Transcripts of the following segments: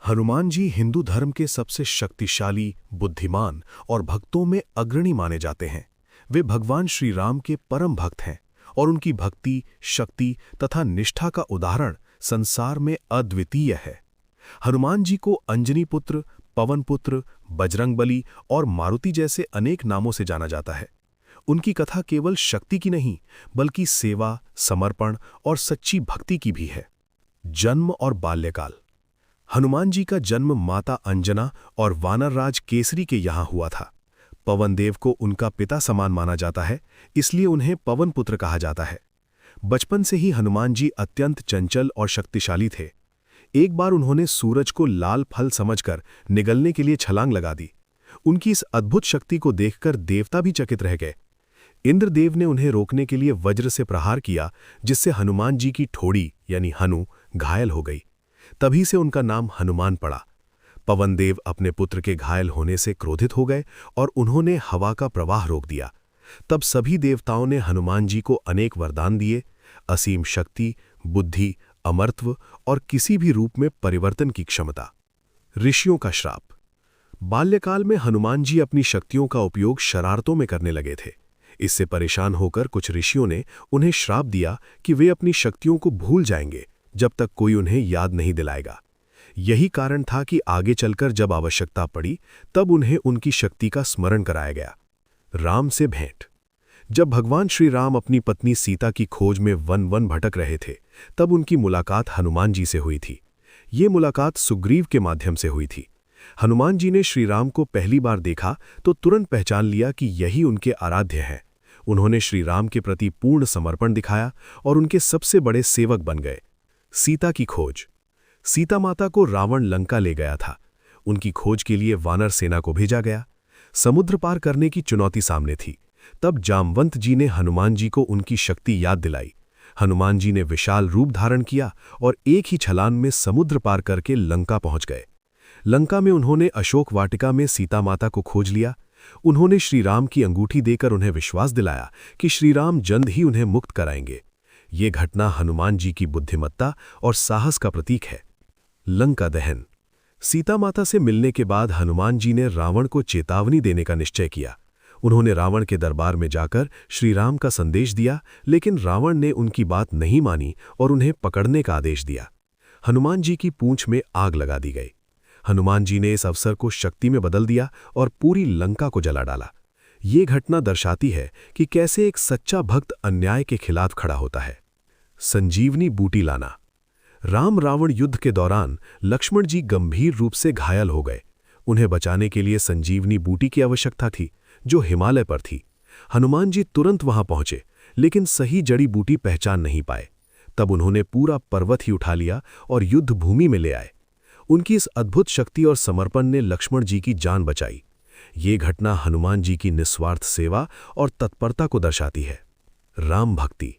हनुमान जी हिंदू धर्म के सबसे शक्तिशाली, बुद्धिमान और भक्तों में अग्रणी माने जाते हैं। वे भगवान श्री राम के परम भक्त हैं और उनकी भक्ति, शक्ति तथा निष्ठा का उदाहरण संसार में अद्वितीय है। हनुमान जी को अंजनी पुत्र, पवन पुत्र, बजरंगबली और मारुति जैसे अनेक नामों से जाना जाता है। उनकी कथा केवल शक्ति की नहीं, बल्कि सेवा, समर्पण और सच्ची भक्ति की भी है। जन्म और बाल्यकाल। हनुमान जी का जन्म माता अंजना और वानरराज केसरी के यहाँ हुआ था। पवन देव को उनका पिता समान माना जाता है, इसलिए उन्हें पवन पुत्र कहा जाता है। बचपन से ही हनुमान जी अत्यंत चंचल और शक्तिशाली थे। एक बार उन्होंने सूरज को लाल फल समझकर निगलने के लिए छलांग लगा दी। उनकी इस अद्भुत शक्ति को देखकर देवता भी चकित रह गए। इंद्रदेव ने उन्हें रोकने के लिए वज्र से प्रहार किया, जिससे हनुमान जी की ठोड़ी यानी हनु घायल हो गई। तभी से उनका नाम हनुमान पड़ा। पवन देव अपने पुत्र के घायल होने से क्रोधित हो गए और उन्होंने हवा का प्रवाह रोक दिया। तब सभी देवताओं ने हनुमान जी को अनेक वरदान दिए: असीम शक्ति, बुद्धि, अमरत्व और किसी भी रूप में परिवर्तन की क्षमता। ऋषियों का श्राप। बाल्यकाल में हनुमान जी अपनी शक्तियों का उपयोग शरारतों में करने लगे थे। इससे परेशान होकर कुछ ऋषियों ने उन्हें श्राप दिया कि वे अपनी शक्तियों को भूल जाएंगे जब तक कोई उन्हें याद नहीं दिलाएगा। यही कारण था कि आगे चलकर जब आवश्यकता पड़ी तब उन्हें उनकी शक्ति का स्मरण कराया गया। राम से भेंट। जब भगवान श्री राम अपनी पत्नी सीता की खोज में वन भटक रहे थे, तब उनकी मुलाकात हनुमान जी से हुई थी। ये मुलाकात सुग्रीव के माध्यम से हुई थी। हनुमान जी ने श्री राम को पहली बार देखा तो तुरंत पहचान लिया कि यही उनके आराध्य हैं। उन्होंने श्री राम के प्रति पूर्ण समर्पण दिखाया और उनके सबसे बड़े सेवक बन गए। सीता की खोज। सीता माता को रावण लंका ले गया था। उनकी खोज के लिए वानर सेना को भेजा गया। समुद्र पार करने की चुनौती सामने थी। तब जामवंत जी ने हनुमान जी को उनकी शक्ति याद दिलाई। हनुमान जी ने विशाल रूप धारण किया और एक ही छलांग में समुद्र पार करके लंका पहुंच गए। लंका में उन्होंने अशोक वाटिका में सीता माता को खोज लिया। उन्होंने श्री राम की अंगूठी देकर उन्हें विश्वास दिलाया कि श्री राम जल्द ही उन्हें मुक्त कराएंगे। ये घटना हनुमान जी की बुद्धिमत्ता और साहस का प्रतीक है। लंका दहन। सीता माता से मिलने के बाद हनुमान जी ने रावण को चेतावनी देने का निश्चय किया। उन्होंने रावण के दरबार में जाकर श्री राम का संदेश दिया, लेकिन रावण ने उनकी बात नहीं मानी और उन्हें पकड़ने का आदेश दिया। हनुमान जी की पूंछ में आग लगा दी गई। हनुमान जी ने इस अवसर को शक्ति में बदल दिया और पूरी लंका को जला डाला। ये घटना दर्शाती है कि कैसे एक सच्चा भक्त अन्याय के खिलाफ खड़ा होता है। संजीवनी बूटी लाना। राम रावण युद्ध के दौरान लक्ष्मण जी गंभीर रूप से घायल हो गए। उन्हें बचाने के लिए संजीवनी बूटी की आवश्यकता थी, जो हिमालय पर थी। हनुमान जी तुरंत वहां पहुंचे, लेकिन सही जड़ी बूटी पहचान नहीं पाए। तब उन्होंने पूरा पर्वत ही उठा लिया और युद्ध भूमि में ले आए। उनकी इस अद्भुत शक्ति और समर्पण ने लक्ष्मण जी की जान बचाई। ये घटना हनुमान जी की निस्वार्थ सेवा और तत्परता को दर्शाती है। राम भक्ति।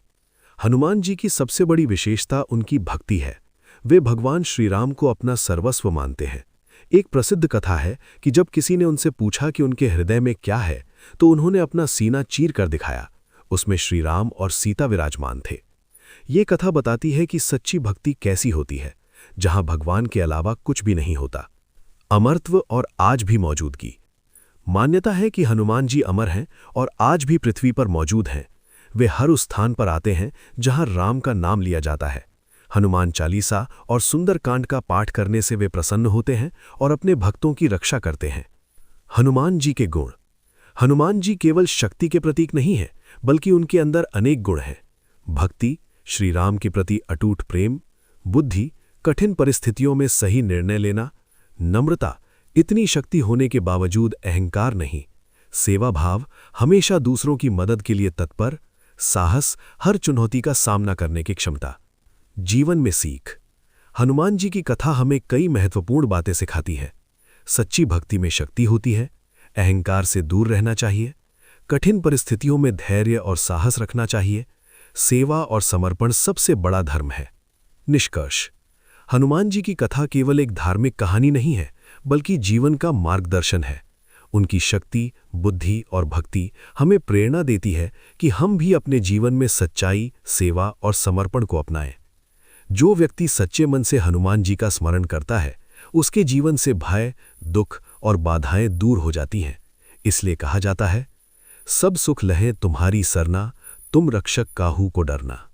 हनुमान जी की सबसे बड़ी विशेषता उनकी भक्ति है। वे भगवान श्री राम को अपना सर्वस्व मानते हैं। एक प्रसिद्ध कथा है कि जब किसी ने उनसे पूछा कि उनके हृदय में क्या है, तो उन्होंने अपना सीना चीर कर दिखाया। उसमें श्री राम और सीता विराजमान थे। ये कथा बताती है कि सच्ची भक्ति कैसी होती है, जहां भगवान के अलावा कुछ भी नहीं होता। अमरत्व और आज भी मौजूदगी। मान्यता है कि हनुमान जी अमर हैं और आज भी पृथ्वी पर मौजूद हैं। वे हर उस स्थान पर आते हैं जहां राम का नाम लिया जाता है। हनुमान चालीसा और सुंदरकांड का पाठ करने से वे प्रसन्न होते हैं और अपने भक्तों की रक्षा करते हैं। हनुमान जी के गुण। हनुमान जी केवल शक्ति के प्रतीक नहीं हैं, बल्कि उनके अंदर अनेक गुण हैं। भक्ति, श्री राम के प्रति अटूट प्रेम। बुद्धि, कठिन परिस्थितियों में सही निर्णय लेना। नम्रता, इतनी शक्ति होने के बावजूद अहंकार नहीं। सेवा भाव, हमेशा दूसरों की मदद के लिए तत्पर। साहस, हर चुनौती का सामना करने की क्षमता। जीवन में सीख। हनुमान जी की कथा हमें कई महत्वपूर्ण बातें सिखाती है। सच्ची भक्ति में शक्ति होती है। अहंकार से दूर रहना चाहिए। कठिन परिस्थितियों में धैर्य और साहस रखना चाहिए। सेवा और समर्पण सबसे बड़ा धर्म है। निष्कर्ष। हनुमान जी की कथा केवल एक धार्मिक कहानी नहीं है, बल्कि जीवन का मार्गदर्शन है। उनकी शक्ति, बुद्धि और भक्ति हमें प्रेरणा देती है कि हम भी अपने जीवन में सच्चाई, सेवा और समर्पण को अपनाएं। जो व्यक्ति सच्चे मन से हनुमान जी का स्मरण करता है, उसके जीवन से भय, दुख और बाधाएं दूर हो जाती हैं। इसलिए कहा जाता है, सब सुख लहे तुम्हारी सरना, तुम रक्षक काहू को डरना।